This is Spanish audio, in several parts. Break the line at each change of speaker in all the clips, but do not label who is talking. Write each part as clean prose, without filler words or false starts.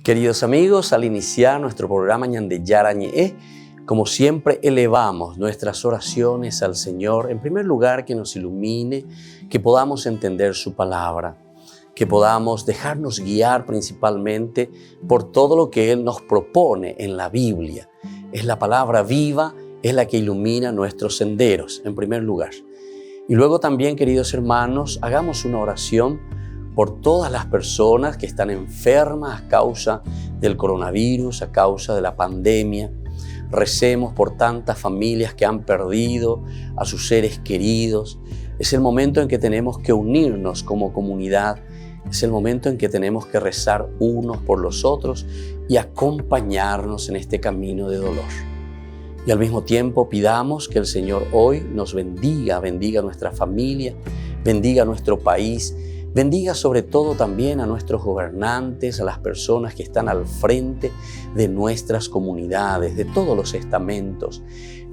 Queridos amigos, al iniciar nuestro programa Ñande Yarañe, como siempre elevamos nuestras oraciones al Señor. En primer lugar, que nos ilumine, que podamos entender su palabra, que podamos dejarnos guiar principalmente por todo lo que Él nos propone en la Biblia. Es la palabra viva, es la que ilumina nuestros senderos, en primer lugar. Y luego también, queridos hermanos, hagamos una oración por todas las personas que están enfermas a causa del coronavirus, a causa de la pandemia. Recemos por tantas familias que han perdido a sus seres queridos. Es el momento en que tenemos que unirnos como comunidad. Es el momento en que tenemos que rezar unos por los otros y acompañarnos en este camino de dolor. Y al mismo tiempo pidamos que el Señor hoy nos bendiga a nuestra familia, bendiga a nuestro país, bendiga sobre todo también a nuestros gobernantes, a las personas que están al frente de nuestras comunidades, de todos los estamentos,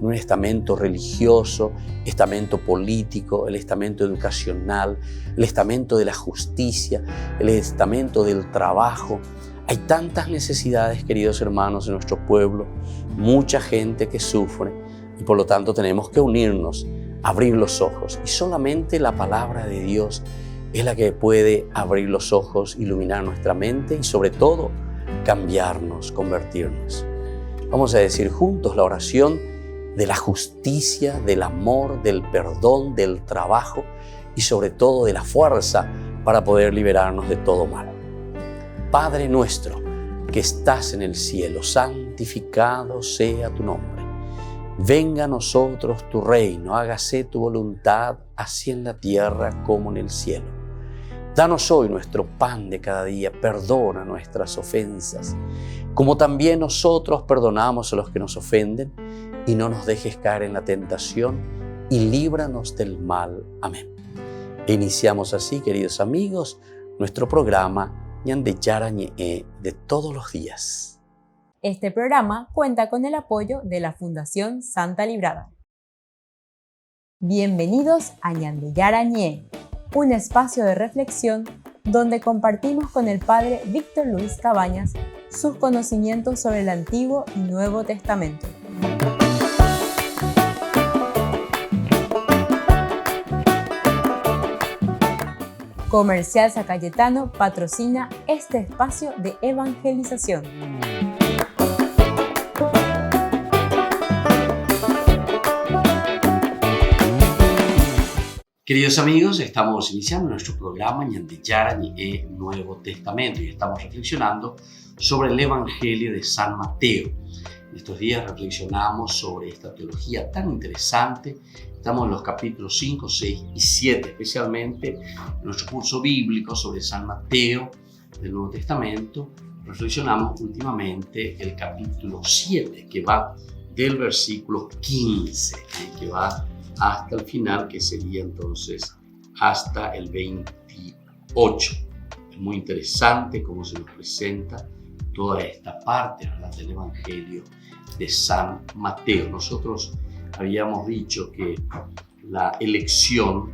un estamento religioso, estamento político, el estamento educacional, el estamento de la justicia, el estamento del trabajo. Hay tantas necesidades, queridos hermanos, en nuestro pueblo, mucha gente que sufre y por lo tanto tenemos que unirnos, abrir los ojos y solamente la palabra de Dios es la que puede abrir los ojos, iluminar nuestra mente y sobre todo cambiarnos, convertirnos. Vamos a decir juntos la oración de la justicia, del amor, del perdón, del trabajo y sobre todo de la fuerza para poder liberarnos de todo mal. Padre nuestro que estás en el cielo, santificado sea tu nombre. Venga a nosotros tu reino, hágase tu voluntad, así en la tierra como en el cielo. Danos hoy nuestro pan de cada día, perdona nuestras ofensas, como también nosotros perdonamos a los que nos ofenden, y no nos dejes caer en la tentación, y líbranos del mal. Amén. E iniciamos así, queridos amigos, nuestro programa Ñande Yarañe de todos los días.
Este programa cuenta con el apoyo de la Fundación Santa Librada. Bienvenidos a Ñande Yarañe, un espacio de reflexión donde compartimos con el Padre Víctor Luis Cabañas sus conocimientos sobre el Antiguo y Nuevo Testamento. Comercial San Cayetano patrocina este espacio de evangelización.
Queridos amigos, estamos iniciando nuestro programa Ñande Yarañe Nuevo Testamento y estamos reflexionando sobre el Evangelio de San Mateo. En estos días reflexionamos sobre esta teología tan interesante. Estamos en los capítulos 5, 6 y 7, especialmente en nuestro curso bíblico sobre San Mateo del Nuevo Testamento. Reflexionamos últimamente el capítulo 7, que va del versículo 15, que va hasta el final, que sería entonces hasta el 28. Es muy interesante cómo se nos presenta toda esta parte, ¿verdad?, del Evangelio de San Mateo. Nosotros habíamos dicho que la elección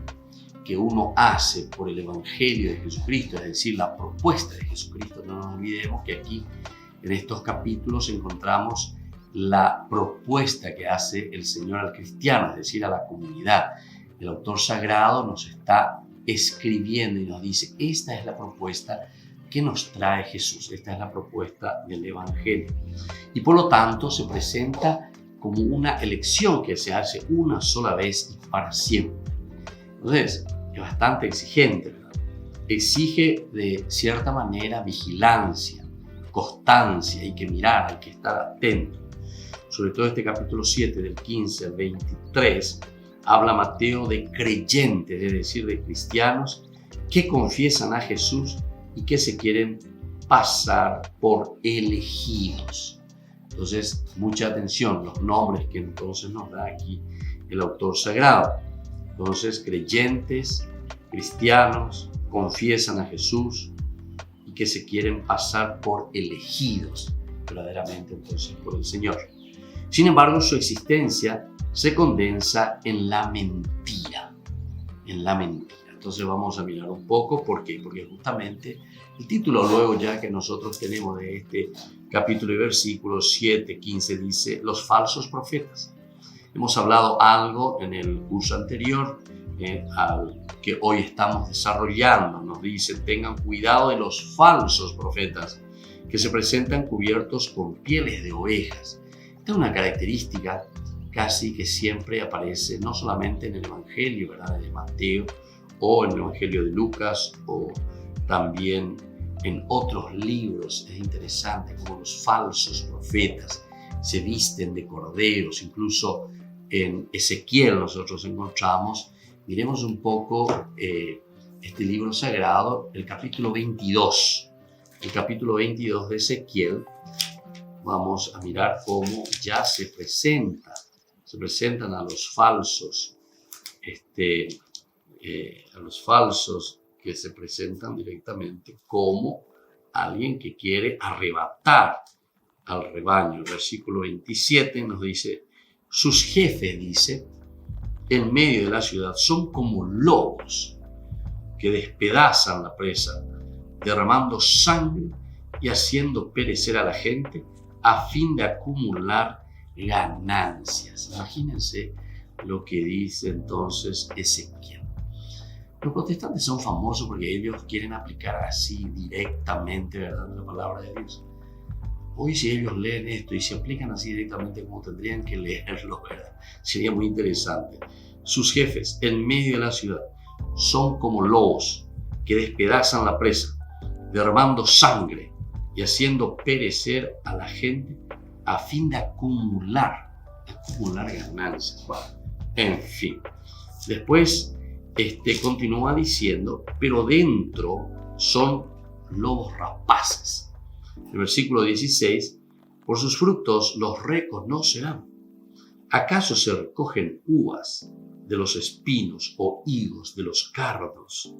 que uno hace por el Evangelio de Jesucristo, es decir, la propuesta de Jesucristo, no nos olvidemos que aquí en estos capítulos encontramos la propuesta que hace el Señor al cristiano, es decir, a la comunidad. El autor sagrado nos está escribiendo y nos dice: esta es la propuesta que nos trae Jesús, esta es la propuesta del Evangelio. Y por lo tanto se presenta como una elección que se hace una sola vez y para siempre. Entonces, es bastante exigente, ¿verdad? Exige de cierta manera vigilancia, constancia, hay que mirar, hay que estar atento. Sobre todo este capítulo 7, del 15 al 23, habla Mateo de creyentes, es decir, de cristianos que confiesan a Jesús y que se quieren pasar por elegidos. Entonces, mucha atención, los nombres que entonces nos da aquí el autor sagrado. Entonces, creyentes, cristianos, confiesan a Jesús y que se quieren pasar por elegidos, verdaderamente entonces por el Señor. Sin embargo, su existencia se condensa en la mentira. Entonces vamos a mirar un poco por qué. Porque justamente El título luego ya que nosotros tenemos de este capítulo y versículos 7, 15 dice, los falsos profetas. Hemos hablado algo en el curso anterior, al que hoy estamos desarrollando. Nos dice, tengan cuidado de los falsos profetas que se presentan cubiertos con pieles de ovejas. Esta es una característica casi que siempre aparece no solamente en el Evangelio, ¿verdad?, de Mateo o en el Evangelio de Lucas o también en otros libros. Es interesante cómo los falsos profetas se visten de corderos. Incluso en Ezequiel nosotros encontramos, miremos un poco este libro sagrado, el capítulo 22. El capítulo 22 de Ezequiel, vamos a mirar cómo ya se presentan a los falsos, que se presentan directamente como alguien que quiere arrebatar al rebaño. El versículo 27 nos dice, sus jefes, dice, en medio de la ciudad son como lobos que despedazan la presa, derramando sangre y haciendo perecer a la gente a fin de acumular ganancias. Imagínense lo que dice entonces Ezequiel. Los protestantes son famosos porque ellos quieren aplicar así directamente, ¿verdad?, la palabra de Dios. Hoy si ellos leen esto y se aplican así directamente como tendrían que leerlo, ¿verdad?, sería muy interesante. Sus jefes en medio de la ciudad son como lobos que despedazan la presa, derramando sangre y haciendo perecer a la gente a fin de acumular ganancias. Bueno, en fin. Después continúa diciendo, pero dentro son lobos rapaces. El versículo 16, por sus frutos los reconocerán. ¿Acaso se recogen uvas de los espinos o higos de los cardos?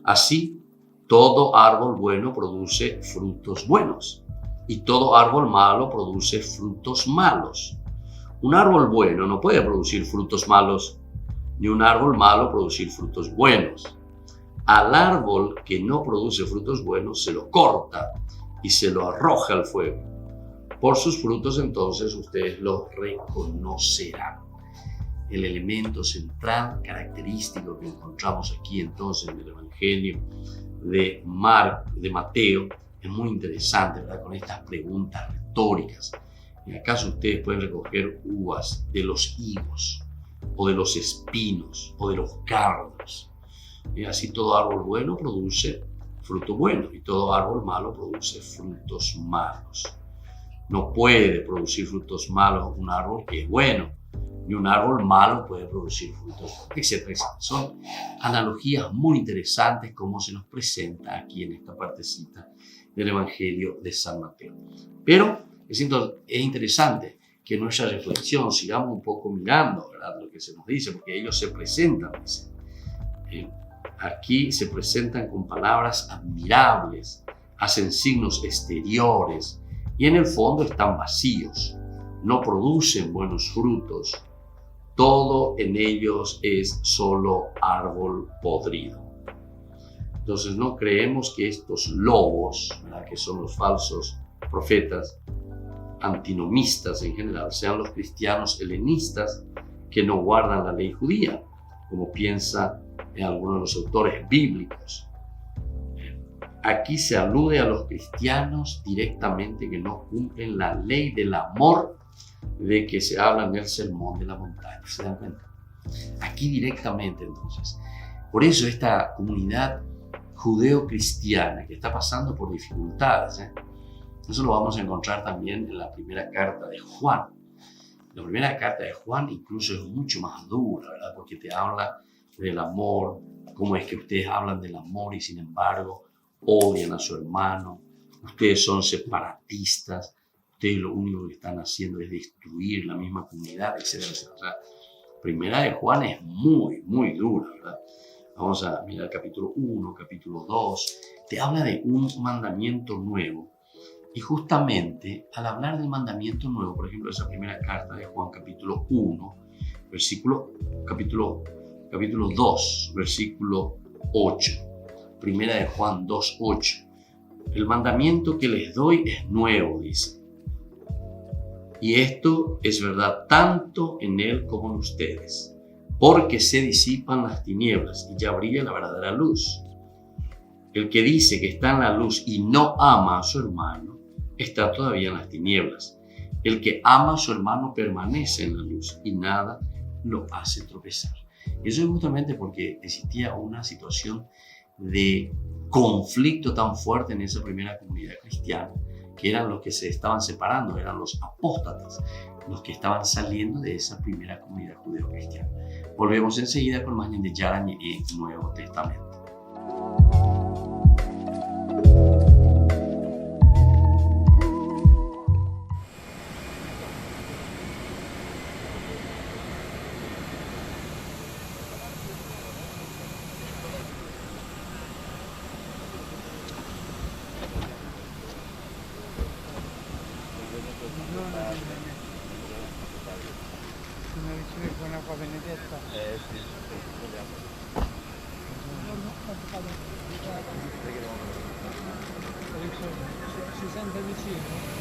Así, todo árbol bueno produce frutos buenos y todo árbol malo produce frutos malos. Un árbol bueno no puede producir frutos malos, ni un árbol malo producir frutos buenos. Al árbol que no produce frutos buenos se lo corta y se lo arroja al fuego. Por sus frutos entonces ustedes los reconocerán. El elemento central, característico que encontramos aquí entonces en el Evangelio de Mateo es muy interesante, ¿verdad?, con estas preguntas retóricas. ¿Acaso ustedes pueden recoger uvas de los higos o de los espinos o de los cardos? Y así todo árbol bueno produce fruto bueno y todo árbol malo produce frutos malos. No puede producir frutos malos un árbol que es bueno, ni un árbol malo puede producir frutos, etcétera, etcétera. Son analogías muy interesantes como se nos presenta aquí en esta partecita del Evangelio de San Mateo. Pero es interesante que en nuestra reflexión sigamos un poco mirando, ¿verdad?, lo que se nos dice, porque ellos se presentan, aquí se presentan con palabras admirables, hacen signos exteriores y en el fondo están vacíos, no producen buenos frutos. Todo en ellos es solo árbol podrido. Entonces no creemos que estos lobos, ¿verdad?, que son los falsos profetas, antinomistas en general, sean los cristianos helenistas que no guardan la ley judía, como piensa en algunos de los autores bíblicos. Aquí se alude a los cristianos directamente que no cumplen la ley del amor de que se habla en el Sermón de la Montaña. ¿Se dan cuenta? Aquí directamente entonces. Por eso esta comunidad judeo-cristiana que está pasando por dificultades, eso lo vamos a encontrar también en la primera carta de Juan. La primera carta de Juan incluso es mucho más dura, ¿verdad?, porque te habla del amor, cómo es que ustedes hablan del amor y sin embargo odian a su hermano, ustedes son separatistas, ustedes lo único que están haciendo es destruir la misma comunidad, etcétera, etcétera. O sea, primera de Juan es muy, muy dura, ¿verdad? Vamos a mirar capítulo 1, capítulo 2, te habla de un mandamiento nuevo. Y justamente al hablar del mandamiento nuevo, por ejemplo, esa primera carta de Juan, capítulo 1, capítulo 2, versículo 8. Primera de Juan 2, 8. El mandamiento que les doy es nuevo, dice. Y esto es verdad tanto en él como en ustedes, porque se disipan las tinieblas y ya brilla la verdadera luz. El que dice que está en la luz y no ama a su hermano, está todavía en las tinieblas. El que ama a su hermano permanece en la luz y nada lo hace tropezar. Eso es justamente porque existía una situación de conflicto tan fuerte en esa primera comunidad cristiana, que eran los que se estaban separando, eran los apóstatas, los que estaban saliendo de esa primera comunidad judeo-cristiana. Volvemos enseguida con más de Yara y Nuevo Testamento.
Si sente vicino?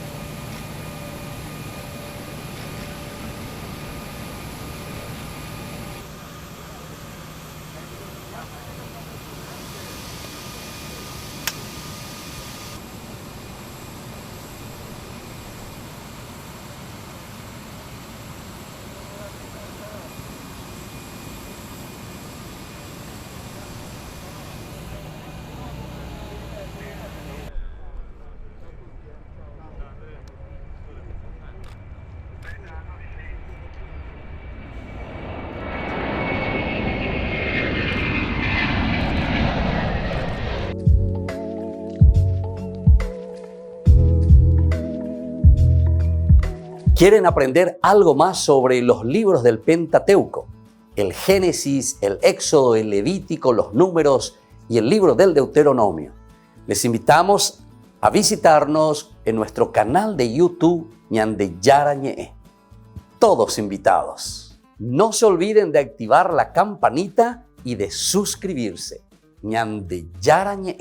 ¿Quieren aprender algo más sobre los libros del Pentateuco? El Génesis, el Éxodo, el Levítico, los Números y el libro del Deuteronomio. Les invitamos a visitarnos en nuestro canal de YouTube Ñande Yara Ñe. Todos invitados. No se olviden de activar la campanita y de suscribirse. Ñande Yara Ñe.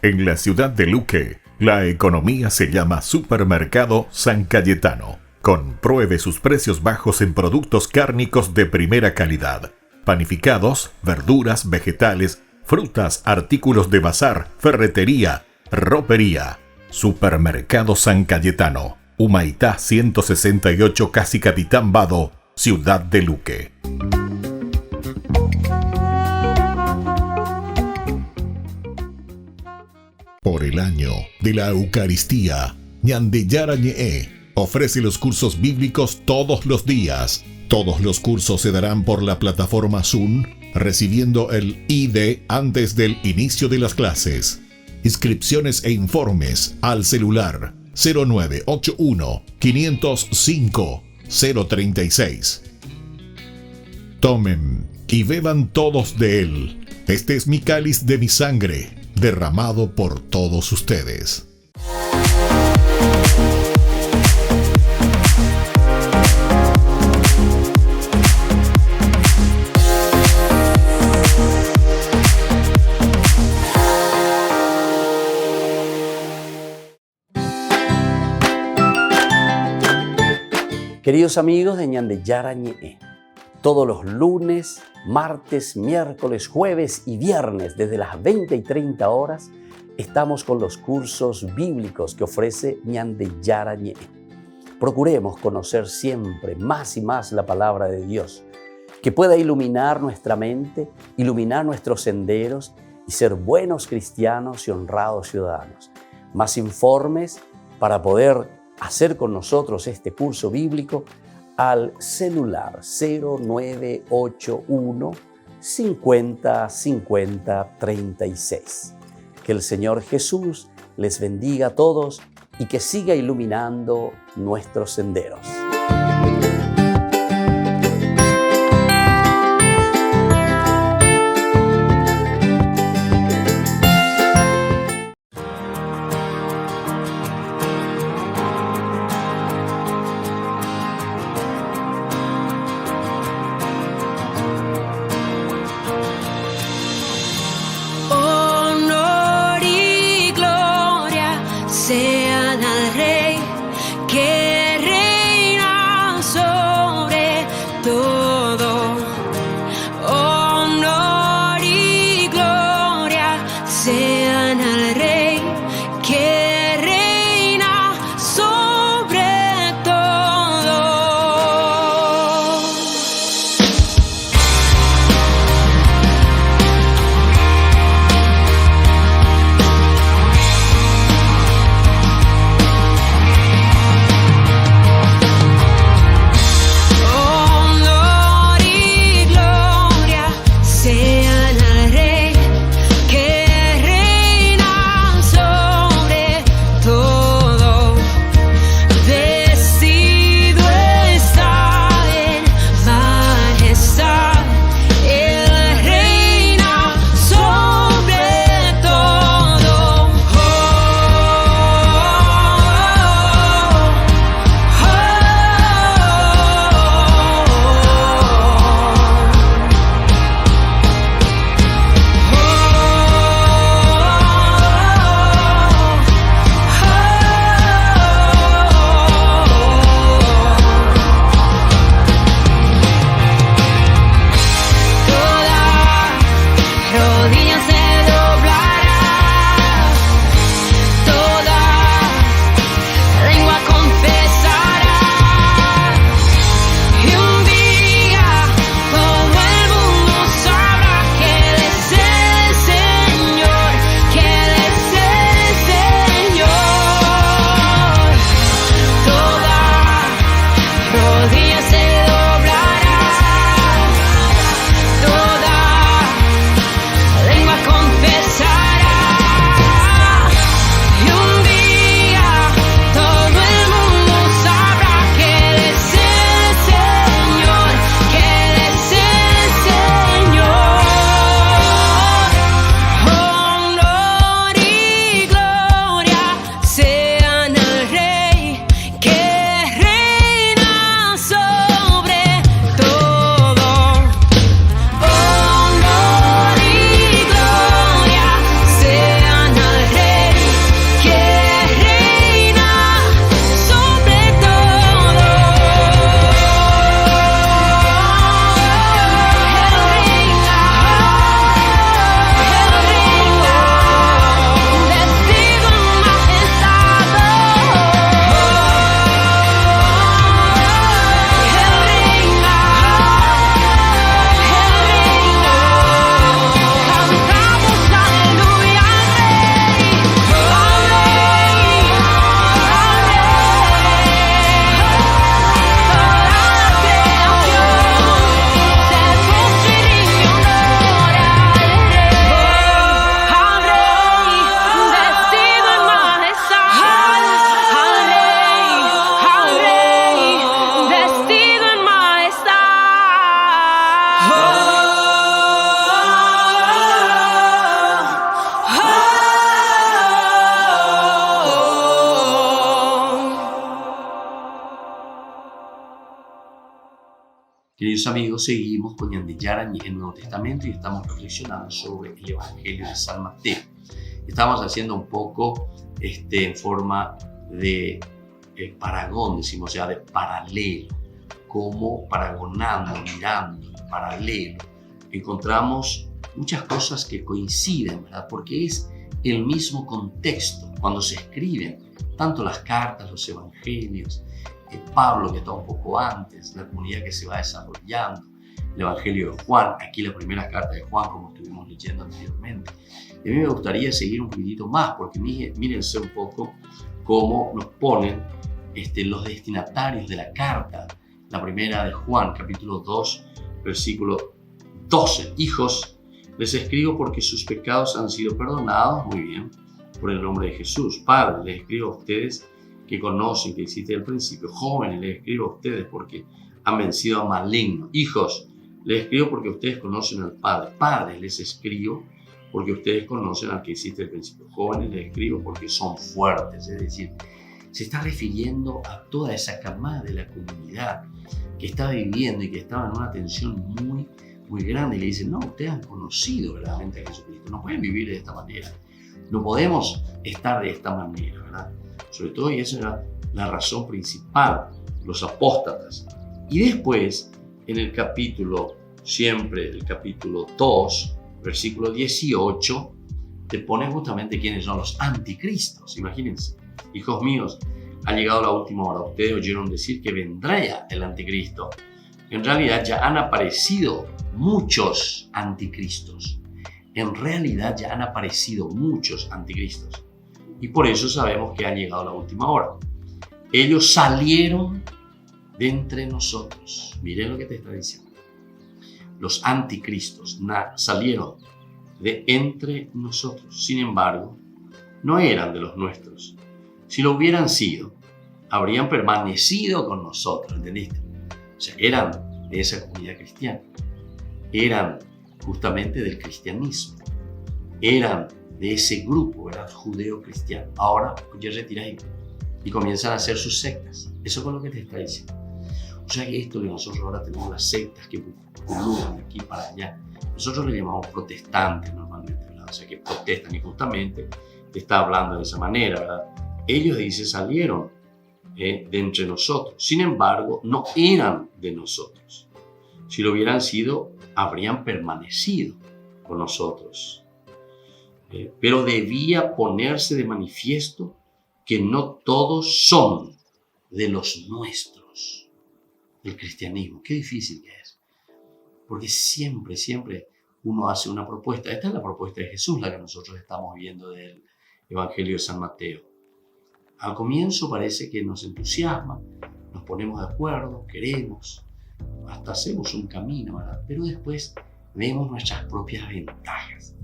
En la ciudad de Luque, la economía se llama Supermercado San Cayetano. Compruebe sus precios bajos en productos cárnicos de primera calidad. Panificados, verduras, vegetales, frutas, artículos de bazar, ferretería, ropería. Supermercado San Cayetano. Humaitá 168 Casi Capitán Vado, ciudad de Luque. Por el año de la Eucaristía, Ñande Yara Ñe ofrece los cursos bíblicos todos los días. Todos los cursos se darán por la plataforma Zoom, recibiendo el ID antes del inicio de las clases. Inscripciones e informes al celular 0981 505 036. Tomen y beban todos de él. Este es mi cáliz de mi sangre, derramado por todos ustedes.
Queridos amigos de Ñande Yara Ñe, todos los lunes, martes, miércoles, jueves y viernes desde las 20 y 30 horas estamos con los cursos bíblicos que ofrece Ñande Yara Ñe. Procuremos conocer siempre más y más la palabra de Dios, que pueda iluminar nuestra mente, iluminar nuestros senderos y ser buenos cristianos y honrados ciudadanos. Más informes para poder hacer con nosotros este curso bíblico al celular 0981 50 50 36. Que el Señor Jesús les bendiga a todos y que siga iluminando nuestros senderos. Queridos amigos, seguimos con Ñande Yarañé en el Nuevo Testamento y estamos reflexionando sobre el Evangelio de San Mateo. Estamos haciendo un poco en forma de paragón, decimos, o sea, de paralelo, como paragonando, mirando, en paralelo. Encontramos muchas cosas que coinciden, ¿verdad? Porque es el mismo contexto cuando se escriben tanto las cartas, los evangelios, Pablo, que está un poco antes, la comunidad que se va desarrollando, el Evangelio de Juan, aquí la primera carta de Juan, como estuvimos leyendo anteriormente. Y a mí me gustaría seguir un poquitito más, porque mírense un poco cómo nos ponen los destinatarios de la carta. La primera de Juan, capítulo 2, versículo 12. Hijos, les escribo porque sus pecados han sido perdonados, muy bien, por el nombre de Jesús. Padre, les escribo a ustedes que conocen, que existe el principio. Jóvenes, les escribo a ustedes porque han vencido al maligno. Hijos, les escribo porque ustedes conocen al Padre. Padres, les escribo porque ustedes conocen al que existe el principio. Jóvenes, les escribo porque son fuertes. Es decir, se está refiriendo a toda esa camada de la comunidad que está viviendo y que estaba en una tensión muy, muy grande. Y le dicen, no, ustedes han conocido verdaderamente a Jesucristo. No pueden vivir de esta manera. No podemos estar de esta manera, ¿verdad? Sobre todo, y esa era la razón principal, los apóstatas. Y después, en el capítulo 2, versículo 18, te pone justamente quiénes son los anticristos. Imagínense, hijos míos, ha llegado la última hora. Ustedes oyeron decir que vendrá el anticristo. En realidad ya han aparecido muchos anticristos. En realidad ya han aparecido muchos anticristos. Y por eso sabemos que ha llegado la última hora. Ellos salieron de entre nosotros. Miren lo que te está diciendo. Los anticristos salieron de entre nosotros. Sin embargo, no eran de los nuestros. Si lo hubieran sido, habrían permanecido con nosotros, ¿entendiste? O sea, eran de esa comunidad cristiana. Eran justamente del cristianismo. Eran de ese grupo, ¿verdad? Judeo-cristiano. Ahora ya retiran y comienzan a hacer sus sectas. Eso es lo que te está diciendo. O sea que esto que nosotros ahora tenemos las sectas que pululan de aquí para allá, nosotros le llamamos protestantes normalmente, ¿verdad? O sea que protestan y justamente te está hablando de esa manera, ¿verdad? Ellos, dice, salieron de entre nosotros. Sin embargo, no eran de nosotros. Si lo hubieran sido, habrían permanecido con nosotros. Pero debía ponerse de manifiesto que no todos son de los nuestros, del cristianismo. Qué difícil que es. Porque siempre uno hace una propuesta. Esta es la propuesta de Jesús, la que nosotros estamos viendo del Evangelio de San Mateo. Al comienzo parece que nos entusiasma, nos ponemos de acuerdo, queremos, hasta hacemos un camino, ¿verdad? Pero después vemos nuestras propias ventajas.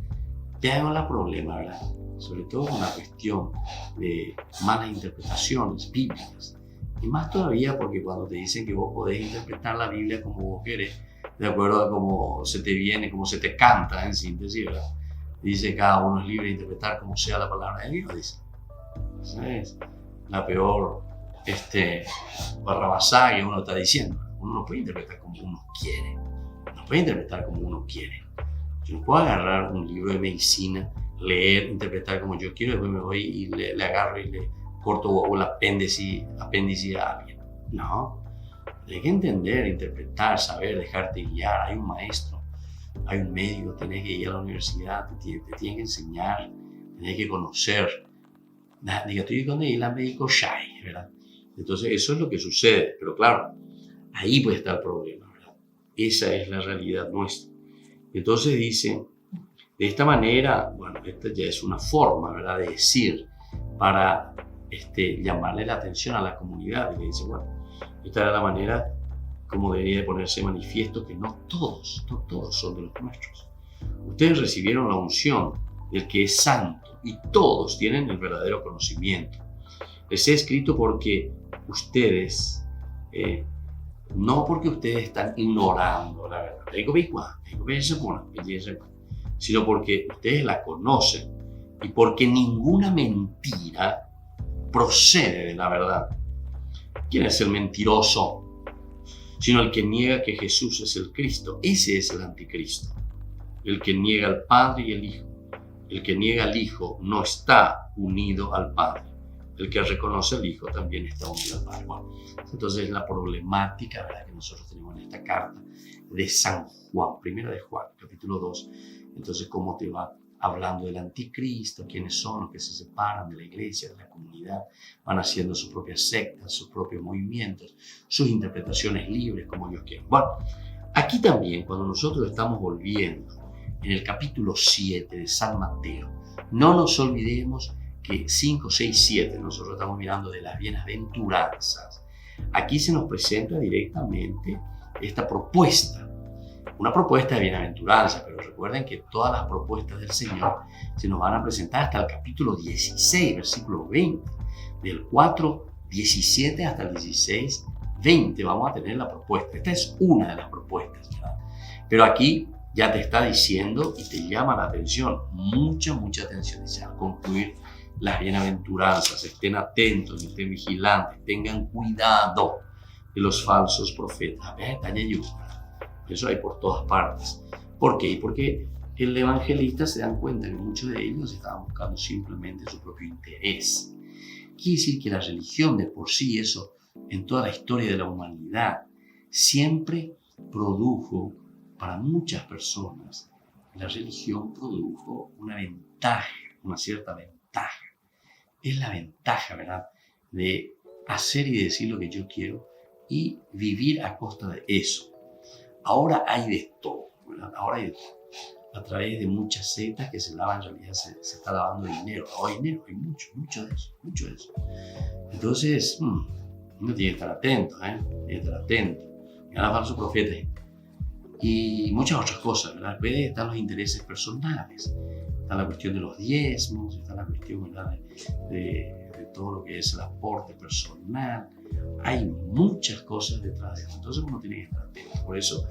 Ya no es el problema, ¿verdad? Sobre todo una cuestión de malas interpretaciones bíblicas. Y más todavía porque cuando te dicen que vos podés interpretar la Biblia como vos querés, de acuerdo a cómo se te viene, cómo se te canta, en síntesis, ¿verdad? Dice cada uno es libre de interpretar como sea la palabra de Dios, dice. Es la peor barrabasada que uno está diciendo. Uno no puede interpretar como uno quiere. No puede interpretar como uno quiere. Yo no puedo agarrar un libro de medicina, leer, interpretar como yo quiero, después me voy y le agarro y le corto el apéndice a alguien. No. Tienes que entender, interpretar, saber, dejarte guiar. Hay un maestro, hay un médico, tenés que ir a la universidad, te tienen que enseñar, tenés que conocer. Diga, estoy con el médico Shai, ¿verdad? Entonces, eso es lo que sucede. Pero claro, ahí puede estar el problema, ¿verdad? Esa es la realidad nuestra. Entonces dice, de esta manera, bueno, esta ya es una forma, ¿verdad?, de decir para llamarle la atención a la comunidad. Y le dice, bueno, esta era la manera como debería de ponerse manifiesto que no todos son de los nuestros. Ustedes recibieron la unción del que es santo y todos tienen el verdadero conocimiento. Les he escrito porque ustedes, no porque ustedes están ignorando la verdad, sino porque ustedes la conocen y porque ninguna mentira procede de la verdad. ¿Quién es el mentiroso? sino el que niega que Jesús es el Cristo. Ese es el anticristo, el que niega al Padre y el Hijo. El que niega al Hijo no está unido al Padre. El que reconoce al Hijo también está unido al Padre. Bueno, entonces la problemática, ¿verdad?, que nosotros tenemos en esta carta de San Juan, primera de Juan, capítulo 2. Entonces, cómo te va hablando del anticristo, quiénes son los que se separan de la iglesia, de la comunidad, van haciendo sus propias sectas, sus propios movimientos, sus interpretaciones libres como ellos quieren. Bueno, aquí también, cuando nosotros estamos volviendo en el capítulo 7 de San Mateo, no nos olvidemos que 5, 6, 7, nosotros estamos mirando de las bienaventuranzas. Aquí se nos presenta directamente esta propuesta, una propuesta de bienaventuranza, pero recuerden que todas las propuestas del Señor se nos van a presentar hasta el capítulo 16, versículo 20, del 4, 17 hasta el 16, 20 vamos a tener la propuesta. Esta es una de las propuestas, ¿verdad? Pero aquí ya te está diciendo y te llama la atención, mucha atención. Dice, al concluir las bienaventuranzas, estén atentos, estén vigilantes, tengan cuidado de los falsos profetas. Eso hay por todas partes. ¿Por qué? Porque el evangelista se dan cuenta que muchos de ellos estaban buscando simplemente su propio interés. Quiere decir que la religión de por sí, eso en toda la historia de la humanidad, siempre produjo para muchas personas, la religión produjo una ventaja, una cierta ventaja. Es la ventaja, ¿verdad?, de hacer y decir lo que yo quiero y vivir a costa de eso. Ahora hay de todo, ¿verdad? Ahora hay de todo. A través de muchas sectas que se lavan, en realidad se está lavando dinero. Hay dinero, hay mucho de eso. Entonces, uno tiene que estar atento, Tiene que estar atento. Mirar a falsos profetas y muchas otras cosas, ¿verdad? Puede estar los intereses personales, está la cuestión de los diezmos, está la cuestión, ¿verdad?, de todo lo que es el aporte personal. Hay muchas cosas detrás de eso, entonces uno tiene que estar atento. Por eso,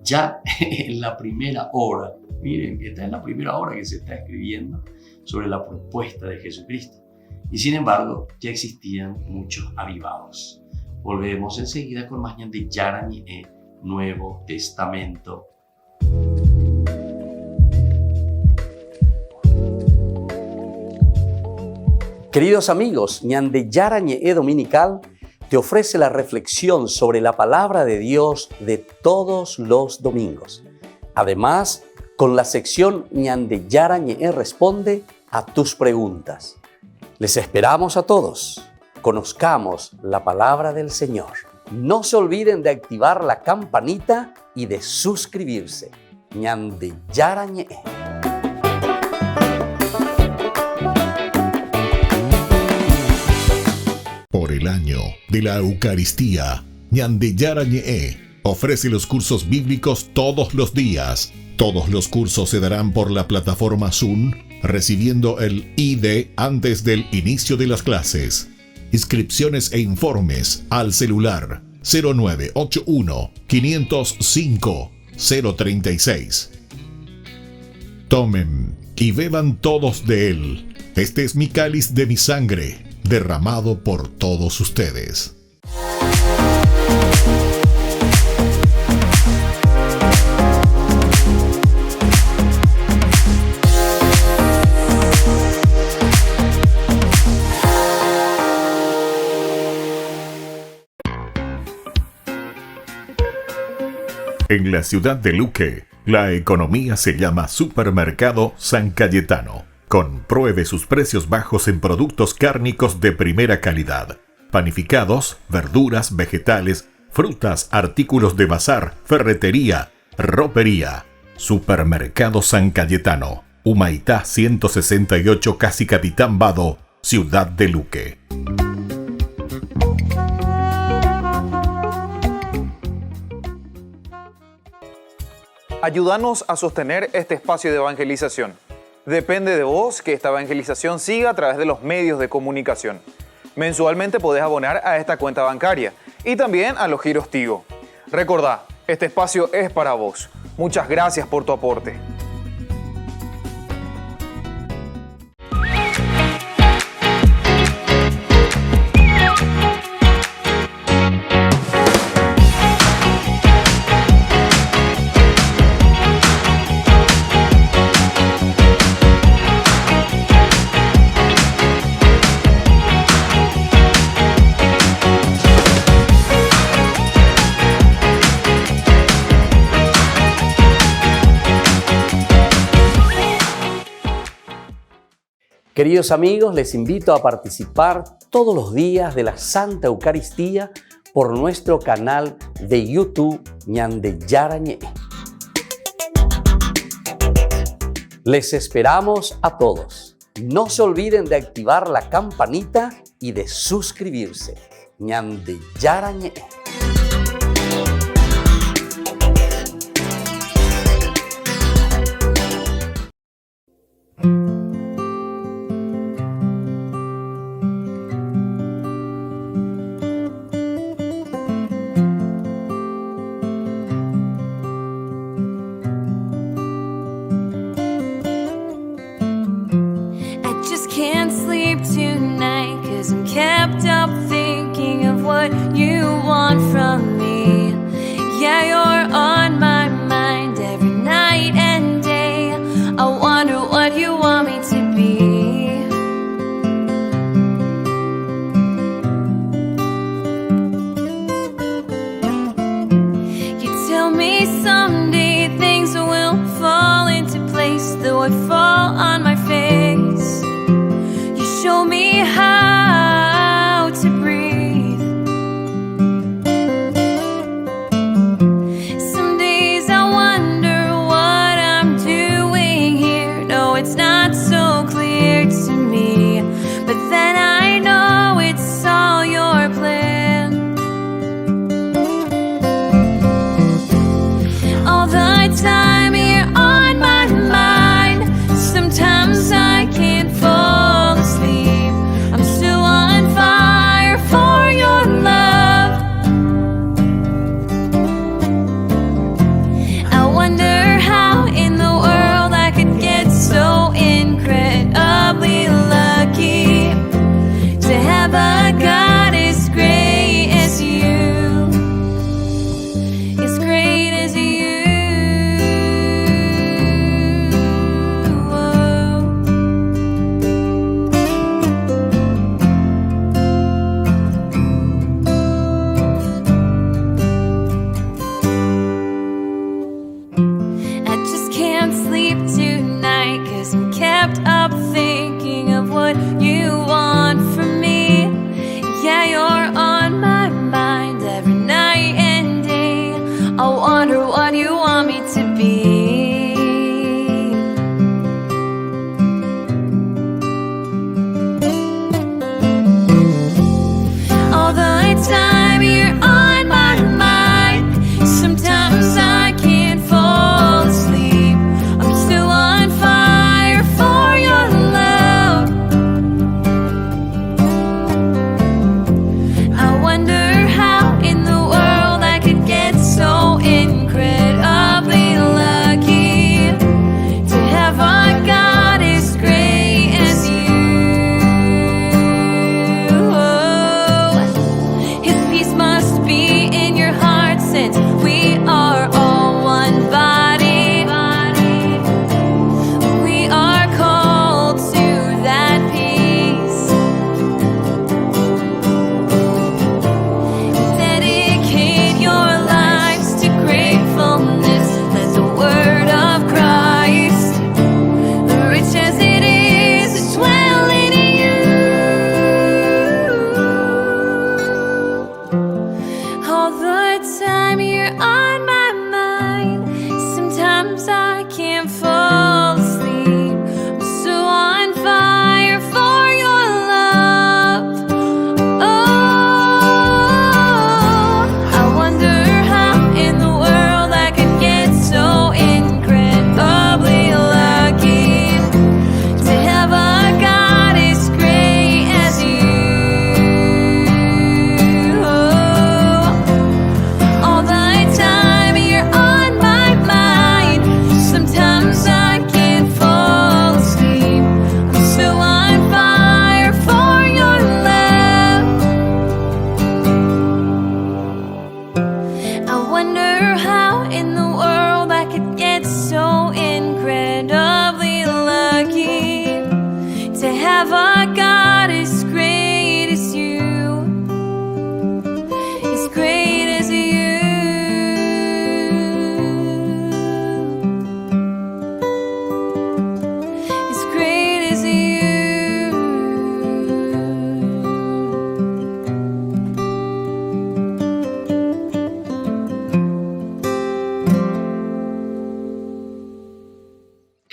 ya en la primera hora, miren, esta es la primera hora que se está escribiendo sobre la propuesta de Jesucristo. Y sin embargo, ya existían muchos avivados. Volvemos enseguida con más de Yarañé, Nuevo Testamento. Queridos amigos, Ñande Yarañé Dominical te ofrece la reflexión sobre la palabra de Dios de todos los domingos. Además, con la sección Ñande Yarañé responde a tus preguntas. Les esperamos a todos. Conozcamos la palabra del Señor. No se olviden de activar la campanita y de suscribirse. Ñande Yarañé.
Por el año de la Eucaristía, Ñande Yarañé ofrece los cursos bíblicos todos los días. Todos los cursos se darán por la plataforma Zoom, recibiendo el ID antes del inicio de las clases. Inscripciones e informes al celular 0981 505 036. Tomen y beban todos de él. Este es mi cáliz de mi sangre, derramado por todos ustedes. En la ciudad de Luque, la economía se llama Supermercado San Cayetano. Compruebe sus precios bajos en productos cárnicos de primera calidad. Panificados, verduras, vegetales, frutas, artículos de bazar, ferretería, ropería. Supermercado San Cayetano, Humaitá 168, Casi Capitán Vado, ciudad de Luque.
Ayúdanos a sostener este espacio de evangelización. Depende de vos que esta evangelización siga a través de los medios de comunicación. Mensualmente podés abonar a esta cuenta bancaria y también a los giros Tigo. Recordá, este espacio es para vos. Muchas gracias por tu aporte.
Queridos amigos, les invito a participar todos los días de la Santa Eucaristía por nuestro canal de YouTube Ñande Yarañé. Les esperamos a todos. No se olviden de activar la campanita y de suscribirse. Ñande Yarañé.
Can't sleep tonight 'cause I'm kept up thinking of what you want from me. Yeah, you're on my mind every night and day. I wonder what you want me to be. You tell me someday things will fall into place, though I fall on my face. Show me how to breathe. Some days I wonder what I'm doing here. No, it's not so clear to me, but then I know it's all your plan. All the time you're on my mind. Sometimes I can't fall. I'm still on fire for your love. I wonder how in the world I could get so incredibly lucky to have a God as great as you, as great as you. Kept up thinking of what you want from me. Yeah, you're on my mind every night and day. I wonder what you want me to be. All the time you're on my mind. Sometimes I can't fall asleep. I'm still on fire for your love. I wonder how in the world I could get so incredibly lucky.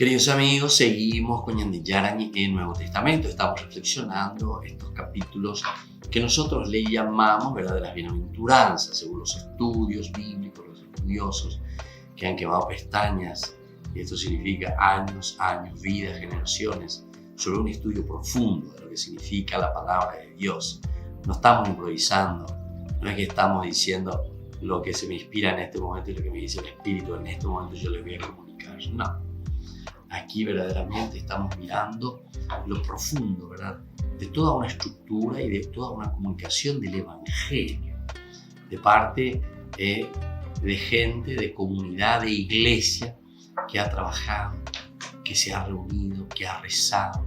Queridos amigos, seguimos con Ñande Yarañe en Nuevo Testamento. Estamos reflexionando estos capítulos que nosotros le llamamos, ¿verdad?, de las bienaventuranzas, según los estudios bíblicos, los estudiosos que han quemado pestañas. Y esto significa años, vidas, generaciones, sobre un estudio profundo de lo que significa la palabra de Dios. No estamos improvisando, no es que estamos diciendo lo que se me inspira en este momento y lo que me dice el Espíritu en este momento yo les voy a comunicar. No. Aquí verdaderamente estamos mirando lo profundo, ¿verdad?, de toda una estructura y de toda una comunicación del Evangelio, de parte de gente, de comunidad, de iglesia que ha trabajado, que se ha reunido, que ha rezado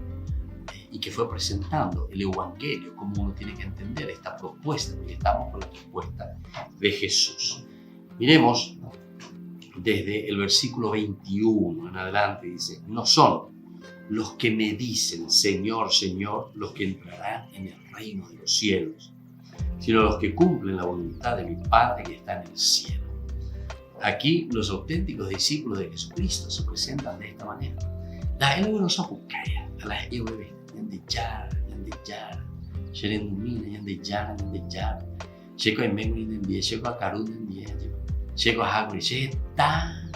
y que fue presentando el Evangelio, como uno tiene que entender esta propuesta, porque estamos con la propuesta de Jesús. Miremos desde el versículo 21 en adelante, dice: no son los que me dicen Señor, Señor, los que entrarán en el reino de los cielos, sino los que cumplen la voluntad de mi Padre que está en el cielo. Aquí los auténticos discípulos de Jesucristo se presentan de esta manera. La Elogrosa Pucaya, a las Eubebe, Ñande Yara, Sherendumina, Ñande Yara, Checo en Menguin en Die, Checo a Carun en Die, Checo a Haguri, Cheta,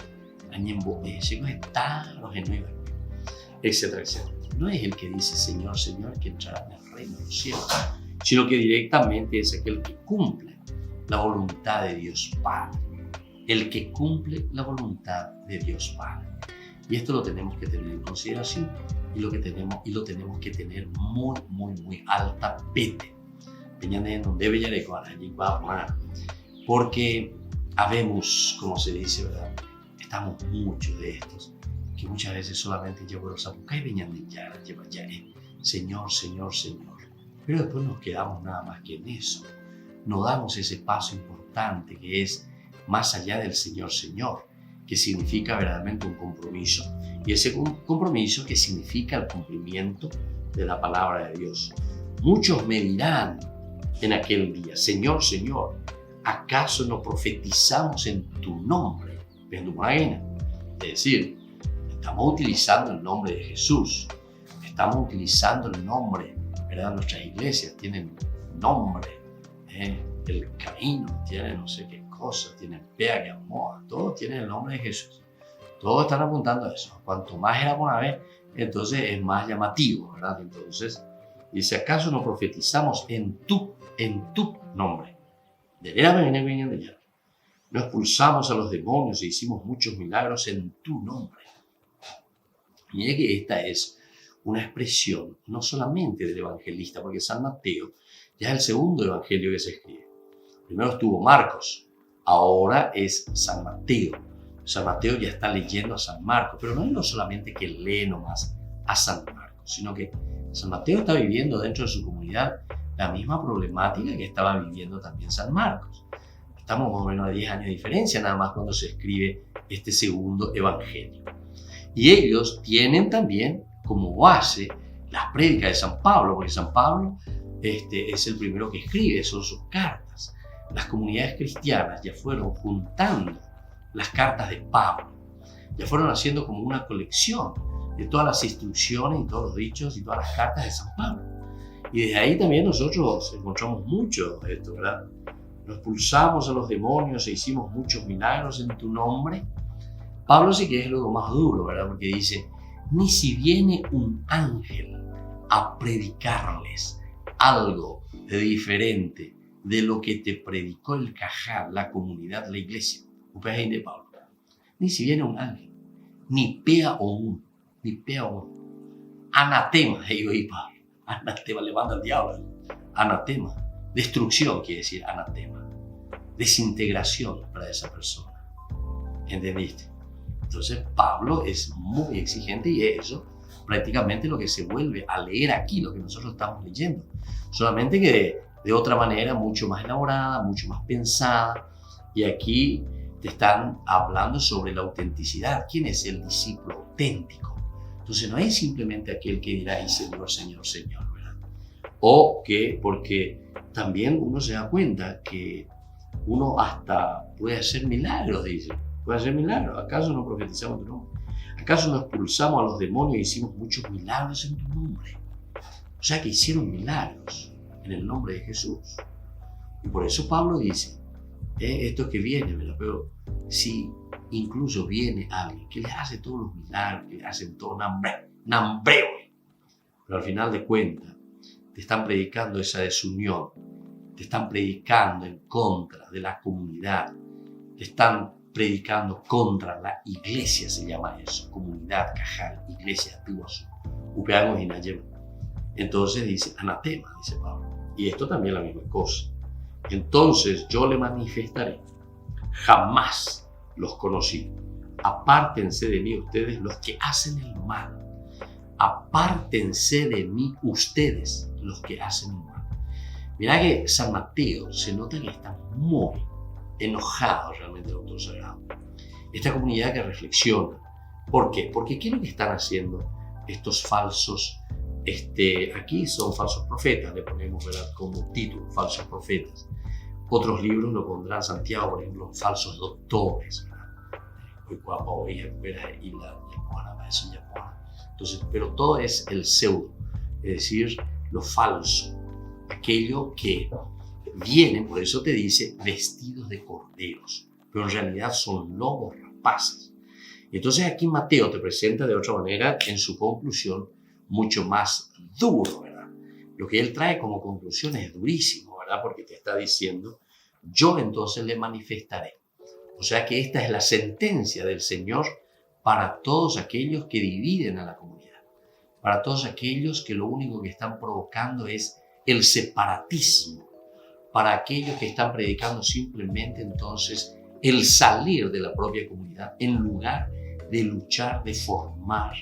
Añembo, Checo está, los genuevos, etcétera, etcétera. No es el que dice Señor, Señor, que entrará en el reino de los cielos, sino que directamente es aquel que cumple la voluntad de Dios Padre. El que cumple la voluntad de Dios Padre. Y esto lo tenemos que tener en consideración y lo tenemos que tener muy alta pete. Porque habemos, como se dice, ¿verdad?, estamos muchos de estos que muchas veces solamente llevo los apucay Señor, Señor, Señor. Pero después nos quedamos nada más que en eso. No damos ese paso importante que es más allá del Señor, Señor, que significa verdaderamente un compromiso. Y ese compromiso que significa el cumplimiento de la palabra de Dios. Muchos me dirán en aquel día: Señor, Señor, ¿acaso no profetizamos en tu nombre? Es decir, estamos utilizando el nombre de Jesús. Estamos utilizando el nombre, ¿verdad? Nuestras iglesias tienen nombre. El camino tiene no sé qué cosas, tienen Pea, Moa, todos tienen el nombre de Jesús. Todos están apuntando a eso. Cuanto más era una vez, entonces es más llamativo, ¿verdad? Entonces, dice: ¿acaso no profetizamos en tu nombre? No expulsamos a los demonios e hicimos muchos milagros en tu nombre. Mire que esta es una expresión no solamente del evangelista, porque San Mateo ya es el segundo evangelio que se escribe. Primero estuvo Marcos, ahora es San Mateo. San Mateo ya está leyendo a San Marcos, pero no es no solamente que lee nomás a San Marcos, sino que San Mateo está viviendo dentro de su comunidad la misma problemática que estaba viviendo también San Marcos. Estamos más o menos a 10 años de diferencia nada más cuando se escribe este segundo evangelio. Y ellos tienen también como base las prédicas de San Pablo, porque San Pablo es el primero que escribe, son sus cartas. Las comunidades cristianas ya fueron juntando las cartas de Pablo, ya fueron haciendo como una colección de todas las instrucciones y todos los dichos y todas las cartas de San Pablo. Y desde ahí también nosotros encontramos mucho de esto, ¿verdad? Nos expulsamos a los demonios e hicimos muchos milagros en tu nombre. Pablo sí que es luego más duro, ¿verdad? Porque dice: ni si viene un ángel a predicarles algo de diferente de lo que te predicó el Cajal, la comunidad, la iglesia. De Pablo. Ni si viene un ángel, ni pea o un. Anatema, digo y Pablo. Anatema, le manda al diablo. Anatema. Destrucción quiere decir anatema. Desintegración para esa persona. ¿Entendiste? Entonces Pablo es muy exigente y eso prácticamente lo que se vuelve a leer aquí, lo que nosotros estamos leyendo. Solamente que de otra manera, mucho más elaborada, mucho más pensada. Y aquí te están hablando sobre la autenticidad. ¿Quién es el discípulo auténtico? Entonces no es simplemente aquel que dirá: y Señor, Señor, Señor, ¿verdad? O que, porque también uno se da cuenta que uno hasta puede hacer milagros, dice. puede hacer milagros. ¿Acaso no profetizamos en tu nombre? ¿Acaso no expulsamos a los demonios y hicimos muchos milagros en tu nombre? O sea que hicieron milagros en el nombre de Jesús. Y por eso Pablo dice, esto es que viene, ¿verdad? Pero si incluso viene alguien que le hace todos los milagros, que le hacen todo nambreo, pero al final de cuentas te están predicando esa desunión, te están predicando en contra de la comunidad, te están predicando contra la iglesia, se llama eso, comunidad, cajal, iglesia, tuasu, upeagos y nayema. Entonces dice, anatema, dice Pablo. Y esto también es la misma cosa. Entonces yo le manifestaré, jamás los conocí. Apártense de mí ustedes los que hacen el mal. Apártense de mí ustedes los que hacen el mal. Mirá que San Mateo se nota que está muy enojado realmente el autor sagrado. Esta comunidad que reflexiona. ¿Por qué? Porque ¿qué es lo que están haciendo estos falsos? Aquí son falsos profetas, le ponemos, ¿verdad?, como título, falsos profetas. Otros libros lo pondrán, Santiago, por ejemplo, falsos doctores, entonces, pero todo es el pseudo, es decir, lo falso, aquello que vienen, por eso te dice, vestidos de corderos, pero en realidad son lobos rapaces. Entonces aquí Mateo te presenta de otra manera, en su conclusión, mucho más duro, ¿verdad? Lo que él trae como conclusión es durísimo, ¿verdad? Porque te está diciendo, yo entonces le manifestaré. O sea que esta es la sentencia del Señor para todos aquellos que dividen a la comunidad, para todos aquellos que lo único que están provocando es el separatismo, para aquellos que están predicando simplemente entonces el salir de la propia comunidad en lugar de luchar, de formar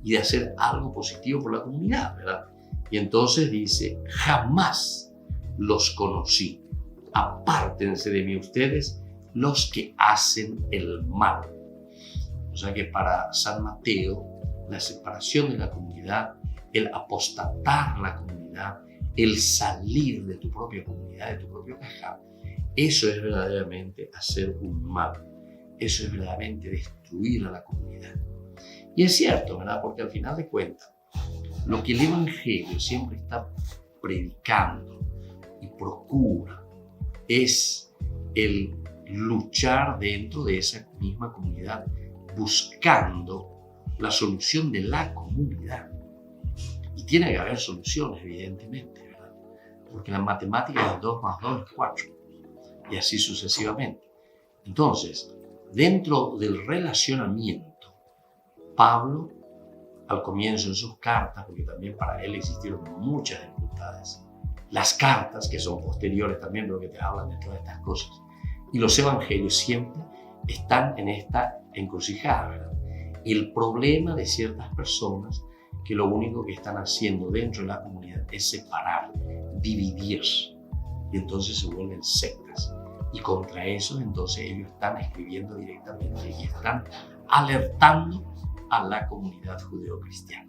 y de hacer algo positivo por la comunidad, ¿verdad? Y entonces dice, jamás los conocí. Apártense de mí ustedes los que hacen el mal. O sea que para San Mateo, la separación de la comunidad, el apostatar la comunidad, el salir de tu propia comunidad, de tu propio cajal, eso es verdaderamente hacer un mal. Eso es verdaderamente destruir a la comunidad. Y es cierto, ¿verdad? Porque al final de cuentas, lo que el Evangelio siempre está predicando y procura es el luchar dentro de esa misma comunidad, buscando la solución de la comunidad. Y tiene que haber soluciones, evidentemente, ¿verdad? Porque la matemática es 2 más 2 es 4, y así sucesivamente. Entonces, dentro del relacionamiento, Pablo, al comienzo en sus cartas, porque también para él existieron muchas dificultades, las cartas, que son posteriores también, pero que te hablan de todas estas cosas, y los evangelios siempre están en esta encrucijada, ¿verdad? El problema de ciertas personas que lo único que están haciendo dentro de la comunidad es separar, dividir, y entonces se vuelven sectas. Y contra eso entonces ellos están escribiendo directamente y están alertando a la comunidad judeocristiana.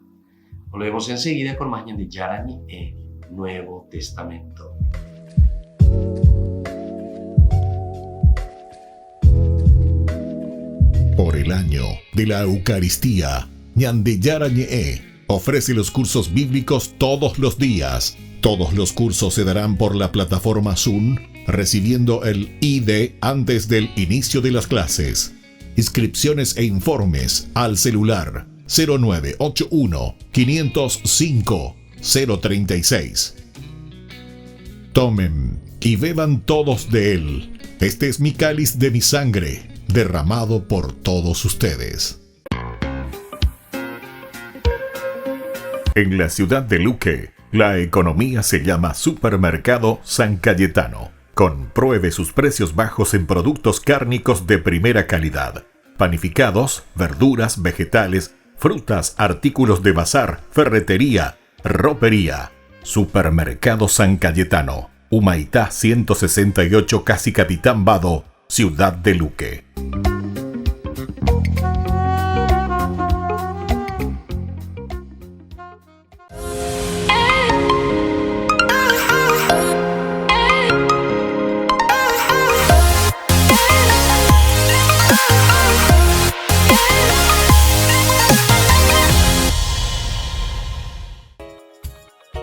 Volvemos enseguida con más de Yarani en Nuevo Testamento.
Por el año de la Eucaristía, Ñande Yarañe ofrece los cursos bíblicos todos los días. Todos los cursos se darán por la plataforma Zoom, recibiendo el ID antes del inicio de las clases. Inscripciones e informes al celular 0981 505 036. Tomen y beban todos de él. Este es mi cáliz de mi sangre, derramado por todos ustedes. En la ciudad de Luque, la economía se llama Supermercado San Cayetano. Compruebe sus precios bajos en productos cárnicos de primera calidad. Panificados, verduras, vegetales, frutas, artículos de bazar, ferretería, ropería. Supermercado San Cayetano, Humaitá 168, Casi Capitán Vado, ciudad de Luque.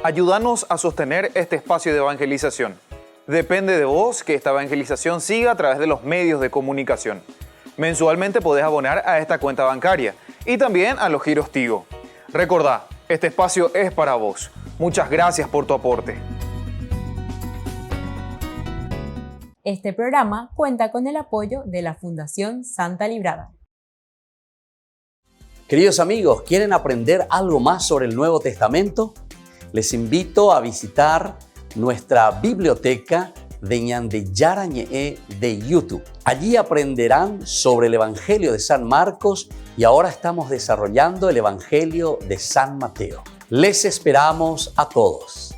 ayúdanos a sostener este espacio de evangelización. Depende de vos que esta evangelización siga a través de los medios de comunicación. Mensualmente podés abonar a esta cuenta bancaria y también a los giros Tigo. Recordá, este espacio es para vos. Muchas gracias por tu aporte.
Este programa cuenta con el apoyo de la Fundación Santa Librada.
Queridos amigos, ¿quieren aprender algo más sobre el Nuevo Testamento? Les invito a visitar nuestra biblioteca de Ñande Yarañe de YouTube. Allí aprenderán sobre el Evangelio de San Marcos y ahora estamos desarrollando el Evangelio de San Mateo. Les esperamos a todos.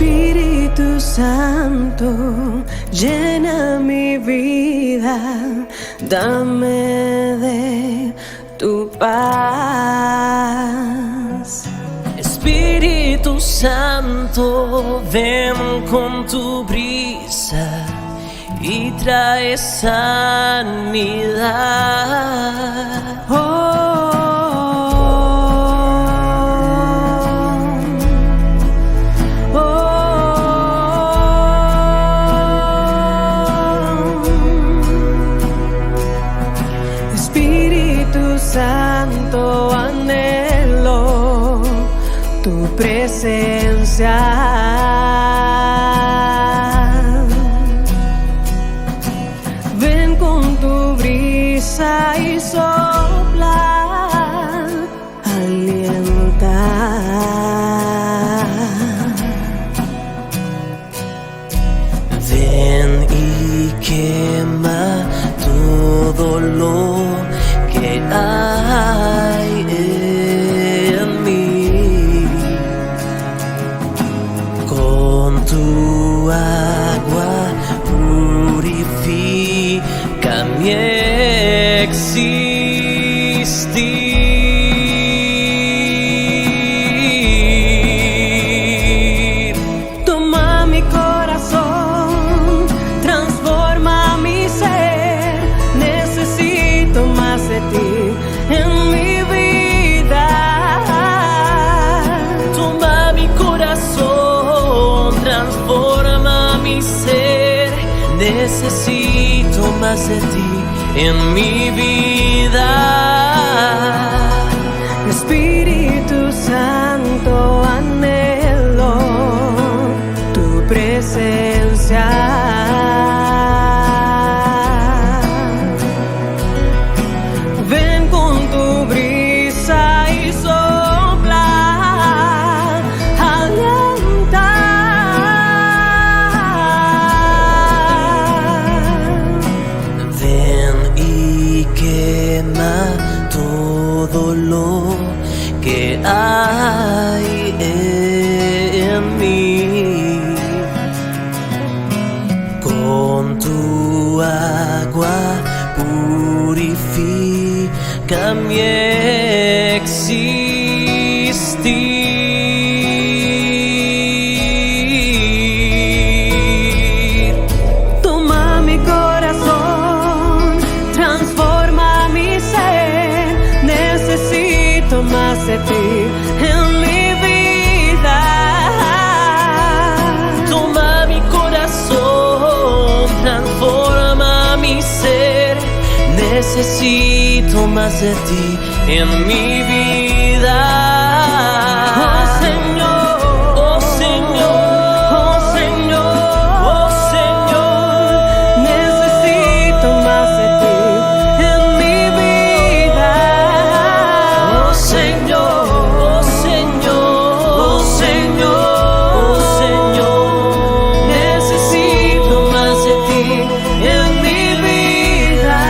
Espíritu Santo, llena mi vida, dame de tu paz.
Espíritu Santo, ven con tu brisa y trae sanidad.
Santo, anhelo tu presencia. Ven con tu brisa y sopla, alienta.
Ven y quema todo lo que hay en mí. Con tu agua purifica mi existir.
Toma mi corazón, transforma mi ser. Necesito más de ti en mi vida.
Toma mi corazón, transforma mi ser. Necesito más de ti en mi vida.
Espíritu Santo, anhelo tu presencia.
Todo lo que hay en mí. Con tu agua purifica mi existir.
Toma mi corazón, transforma mi ser. Necesito más de ti en mi vida.
Toma mi corazón, transforma mi ser. Necesito más de ti en mi vida.
Oh Señor,
oh Señor,
oh Señor,
oh Señor.
necesito más de ti en mi vida.
Oh Señor, oh Señor, oh Señor, oh Señor.
Necesito más de ti en mi vida.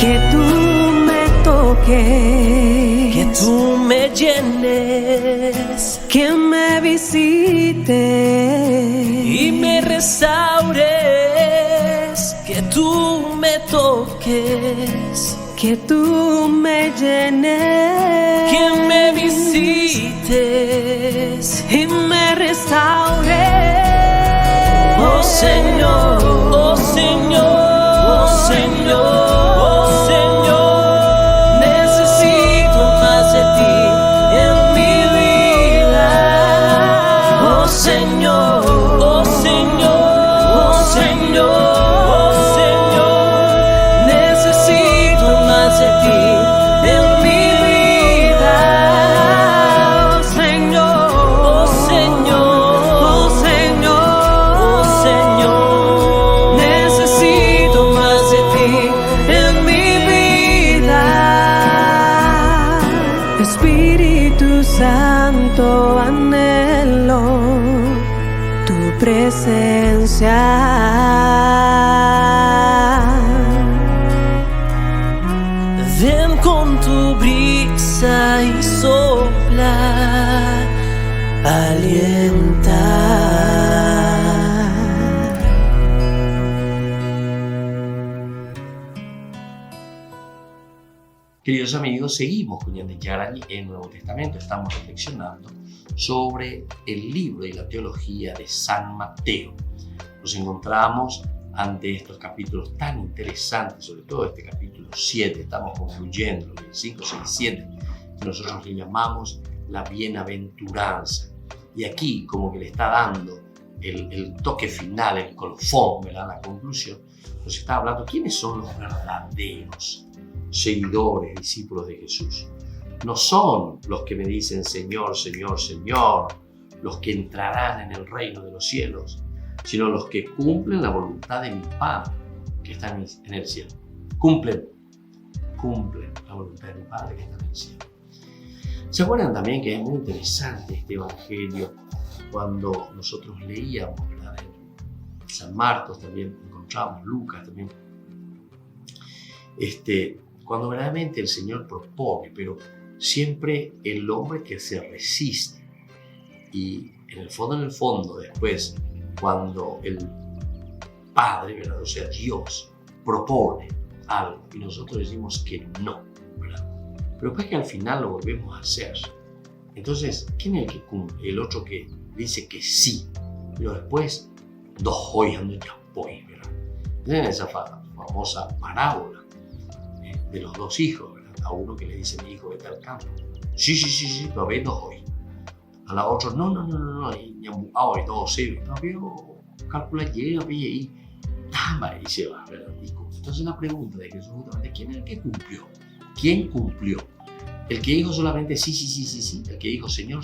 Que tú me toques,
Que tú me llenes,
que me visites
y me restaures, que tú me toques,
que tú me llenes,
que me visites
y me restaures.
Oh Señor, oh Señor, oh Señor, oh Señor, necesito más de ti en mi vida. Oh Señor, oh Señor, oh Señor, oh Señor, necesito más de ti en mi vida.
Oh Señor,
oh Señor,
oh Señor,
oh Señor,
necesito más de ti en mi vida. Espíritu Santo, anhelo tu presencia.
ven con tu brisa y sopla, alienta.
Queridos amigos, seguimos con Ñande Yarañe en el Nuevo Testamento. Estamos reflexionando sobre el libro y la teología de San Mateo. Nos encontramos ante estos capítulos tan interesantes, sobre todo este capítulo 7, estamos concluyendo, el 5, 6, 7, que nosotros le llamamos la bienaventuranza. Y aquí como que le está dando el toque final, el colofón, ¿verdad? La conclusión, nos está hablando quiénes son los verdaderos seguidores, discípulos de Jesús. No son los que me dicen Señor, Señor, Señor, los que entrarán en el reino de los cielos, sino los que cumplen la voluntad de mi Padre que está en el cielo. Cumplen la voluntad de mi Padre que está en el cielo. ¿Se acuerdan también que es muy interesante este evangelio cuando nosotros leíamos, ¿verdad? En San Marcos también encontramos, Lucas también, cuando verdaderamente el Señor propone, pero siempre el hombre que se resiste. Y en el fondo, después, cuando el Padre, ¿verdad? O sea, Dios propone algo y nosotros decimos que no, ¿verdad? Pero después que al final lo volvemos a hacer, entonces, ¿quién es el que cumple? El otro que dice que sí, pero después, dos hoy ando ya voy, ¿verdad? Tienen esa famosa parábola de los dos hijos, ¿verdad? A uno que le dice, mi hijo, vete al campo. Sí, pero ve dos hoy. A la otra, no, y ahora todo sirve. No veo, calcula, llega, pilla y tama y se va, ¿verdad? Entonces la pregunta de Jesús justamente, ¿quién es el que cumplió? ¿Quién cumplió? El que dijo solamente sí, el que dijo Señor,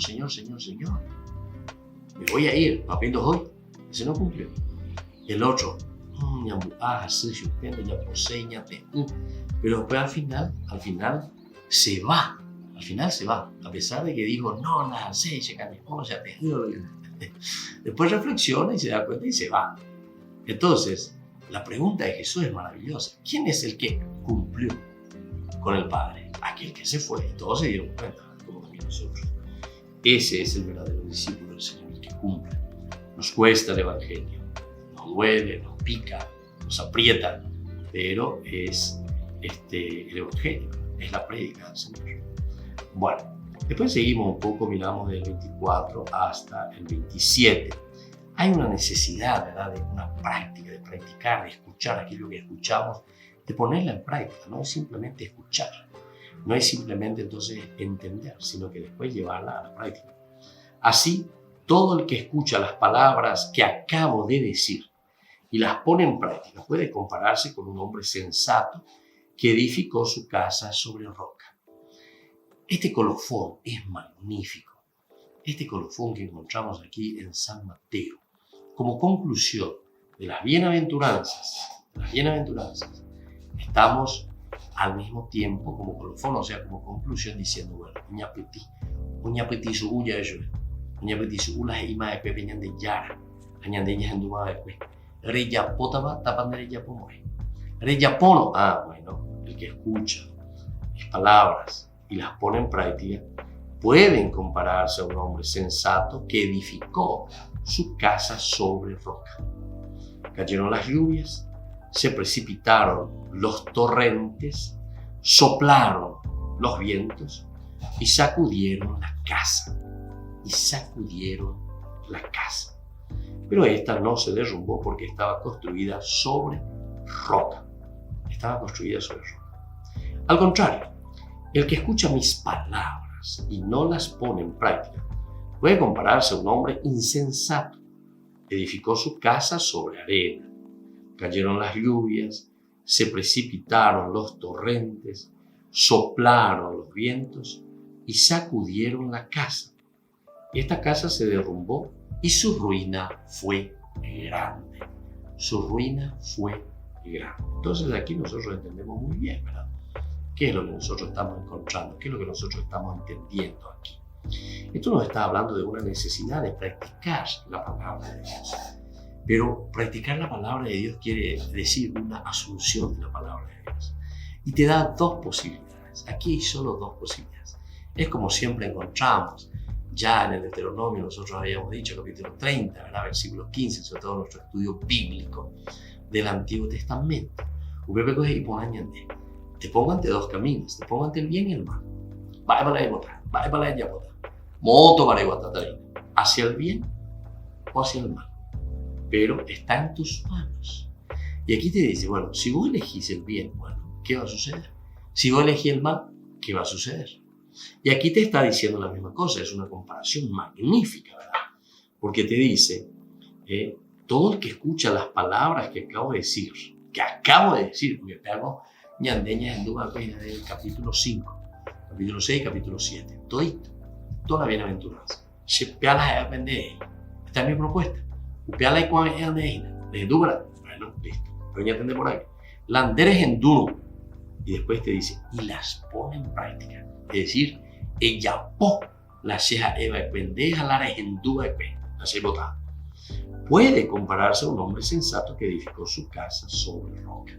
me voy a ir, papel dos hoy, ese no cumplió. El otro, pero después al final se va. Al final se va, a pesar de que dijo, no, nada, se cambió, ya te digo. Después reflexiona y se da cuenta y se va. Entonces, la pregunta de Jesús es maravillosa. ¿Quién es el que cumplió con el Padre? Aquel que se fue. Y todos se dieron cuenta, como también nosotros. Ese es el verdadero discípulo del Señor, el que cumple. Nos cuesta el Evangelio, nos duele, nos pica, nos aprieta, pero es el Evangelio, es la prédica del Señor. Bueno, después seguimos un poco, miramos del 24 hasta el 27. Hay una necesidad, ¿verdad?, de una práctica, de practicar, de escuchar aquello que escuchamos, de ponerla en práctica. No es simplemente escuchar, no es simplemente entonces entender, sino que después llevarla a la práctica. Así, todo el que escucha las palabras que acabo de decir y las pone en práctica puede compararse con un hombre sensato que edificó su casa sobre roca. Este colofón es magnífico. Este colofón que encontramos aquí en San Mateo, como conclusión de las bienaventuranzas, estamos al mismo tiempo como colofón, o sea, como conclusión diciendo, bueno, uñapeti su uya ello, uñapeti su ulas ima de pepe ñande yara, añande ñas en duma de pues, reya potaba tapan de reya pomore, reya pono, bueno, el que escucha las palabras
y las pone en práctica, pueden compararse a un hombre sensato que edificó su casa sobre roca. Cayeron las lluvias, se precipitaron los torrentes, soplaron los vientos y sacudieron la casa. Pero esta no se derrumbó porque estaba construida sobre roca. Al contrario, el que escucha mis palabras y no las pone en práctica puede compararse a un hombre insensato. Edificó su casa sobre arena. Cayeron las lluvias, se precipitaron los torrentes, soplaron los vientos y sacudieron la casa. Esta casa se derrumbó y su ruina fue grande. Entonces aquí nosotros entendemos muy bien, ¿verdad? ¿Qué es lo que nosotros estamos encontrando? ¿Qué es lo que nosotros estamos entendiendo aquí? Esto nos está hablando de una necesidad de practicar la palabra de Dios. Pero practicar la palabra de Dios quiere decir una asunción de la palabra de Dios. Y te da dos posibilidades. Aquí hay solo dos posibilidades. Es como siempre encontramos ya en el Deuteronomio, nosotros habíamos dicho, capítulo 30, ¿verdad? Versículo 15, sobre todo nuestro estudio bíblico del Antiguo Testamento. Te pongo ante dos caminos, te pongo ante el bien y el mal. Hacia el bien o hacia el mal. Pero está en tus manos. Y aquí te dice, bueno, si vos elegís el bien, bueno, ¿qué va a suceder? Si vos elegís el mal, ¿qué va a suceder? Y aquí te está diciendo la misma cosa, es una comparación magnífica, ¿verdad? Porque te dice, todo el que escucha las palabras que acabo de decir, porque te hago ñandeñas en duda del capítulo 5, capítulo 6, capítulo 7, toda la bienaventuranza. Esta es mi propuesta. Bueno, listo. Pero ya entendé por aquí. Landeres en duro. Y después te dice, y las pone en práctica. Es decir, ella la ceja eva pendeja la en duda puede compararse a un hombre sensato que edificó su casa sobre roca.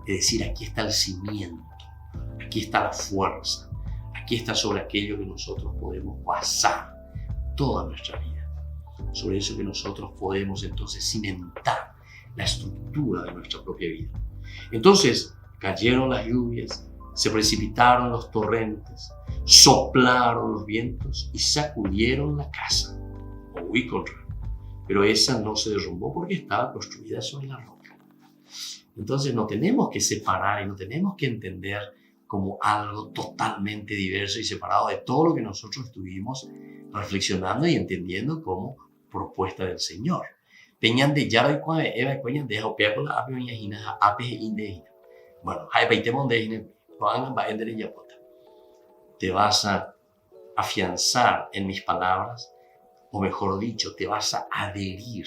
Es decir, aquí está el cimiento, aquí está la fuerza, aquí está sobre aquello que nosotros podemos basar toda nuestra vida. Sobre eso que nosotros podemos entonces cimentar la estructura de nuestra propia vida. Entonces, cayeron las lluvias, se precipitaron los torrentes, soplaron los vientos y sacudieron la casa. Pero esa no se derrumbó porque estaba construida sobre la roca. Entonces no tenemos que separar y no tenemos que entender como algo totalmente diverso y separado de todo lo que nosotros estuvimos reflexionando y entendiendo como propuesta del Señor. Bueno, te vas a afianzar en mis palabras, o mejor dicho, te vas a adherir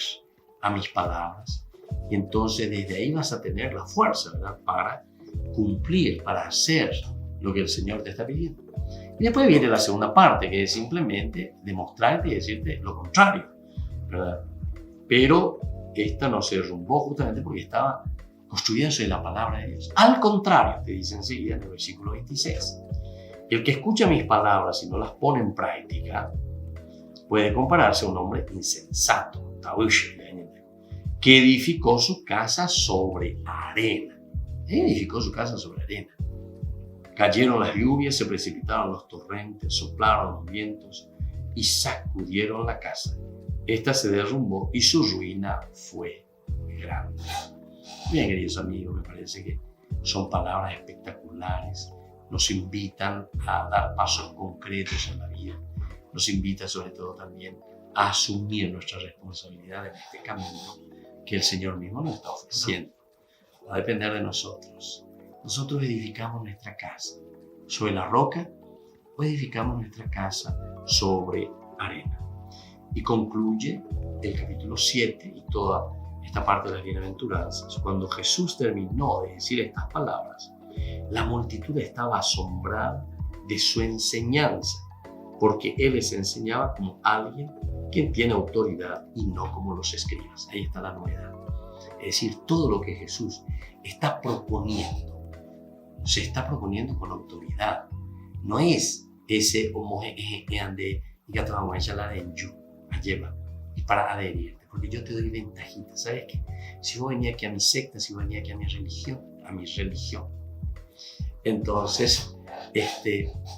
a mis palabras, y entonces desde ahí vas a tener la fuerza, ¿verdad?, para cumplir, para hacer lo que el Señor te está pidiendo. Y después viene la segunda parte, que es simplemente demostrarte y decirte lo contrario, ¿verdad? Pero esta no se derrumbó justamente porque estaba construida sobre la palabra de Dios. Al contrario, te dice enseguida en el versículo 26, el que escucha mis palabras y no las pone en práctica puede compararse a un hombre insensato, que edificó su casa sobre arena. Cayeron las lluvias, se precipitaron los torrentes, soplaron los vientos y sacudieron la casa. Esta se derrumbó y su ruina fue grande. Bien, queridos amigos, me parece que son palabras espectaculares. Nos invitan a dar pasos concretos en la vida. Nos invita sobre todo también a asumir nuestra responsabilidad en este camino que el Señor mismo nos está ofreciendo. Va a depender de nosotros. Nosotros edificamos nuestra casa sobre la roca o edificamos nuestra casa sobre arena. Y concluye el capítulo 7 y toda esta parte de las bienaventuranzas. Cuando Jesús terminó de decir estas palabras, la multitud estaba asombrada de su enseñanza, porque Él les enseñaba como alguien quien tiene autoridad y no como los escribas. Ahí está la novedad. Es decir, todo lo que Jesús está proponiendo, se está proponiendo con autoridad. no es ese homoge de y que vamos a echarla de yo, a llevar, y para adherirte, porque yo te doy ventajitas. ¿Sabes qué? Si vos venís aquí a mi secta, si vos venís aquí a mi religión, entonces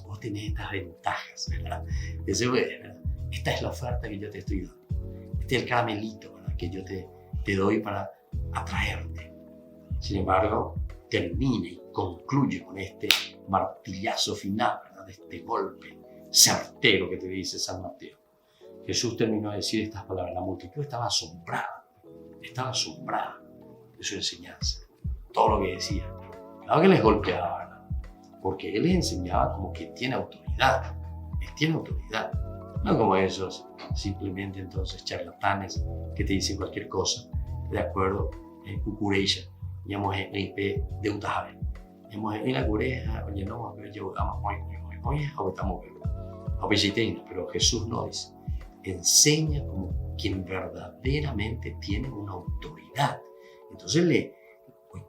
vos tenés estas ventajas, ¿verdad? ¿Verdad? Esta es la oferta que yo te estoy dando. Este es el caramelito, ¿verdad?, que yo te doy para atraerte. Sin embargo, termina y concluye con este martillazo final, ¿verdad?, de este golpe certero que te dice San Mateo. Jesús terminó de decir estas palabras. La multitud estaba asombrada de su enseñanza, todo lo que decía. Claro que les golpeaba, ¿verdad?, porque él les enseñaba como que tiene autoridad. Él tiene autoridad, no como esos simplemente entonces charlatanes que te dicen cualquier cosa de acuerdo en cucurecha, digamos en de utajabe, digamos en la cureja, oye no, pero yo vamos hoy estamos pero Jesús no dice, enseña como quien verdaderamente tiene una autoridad. Entonces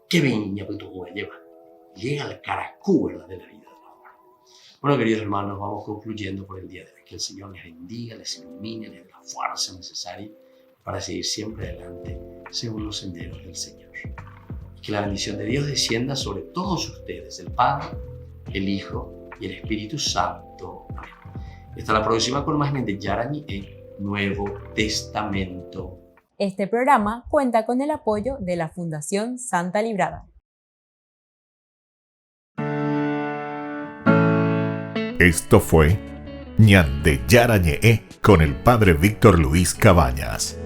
qué viña pues tú lleva, llega al caracú, ¿verdad?, de la vida. Bueno, queridos hermanos, vamos concluyendo por el día de hoy. Que el Señor les bendiga, les ilumine, les dé la fuerza necesaria para seguir siempre adelante según los senderos del Señor. Y que la bendición de Dios descienda sobre todos ustedes, el Padre, el Hijo y el Espíritu Santo. Amén. Hasta la próxima con más de Yarañi en Nuevo Testamento.
Este programa cuenta con el apoyo de la Fundación Santa Librada.
Esto fue Ñande Yarañe con el Padre Víctor Luis Cabañas.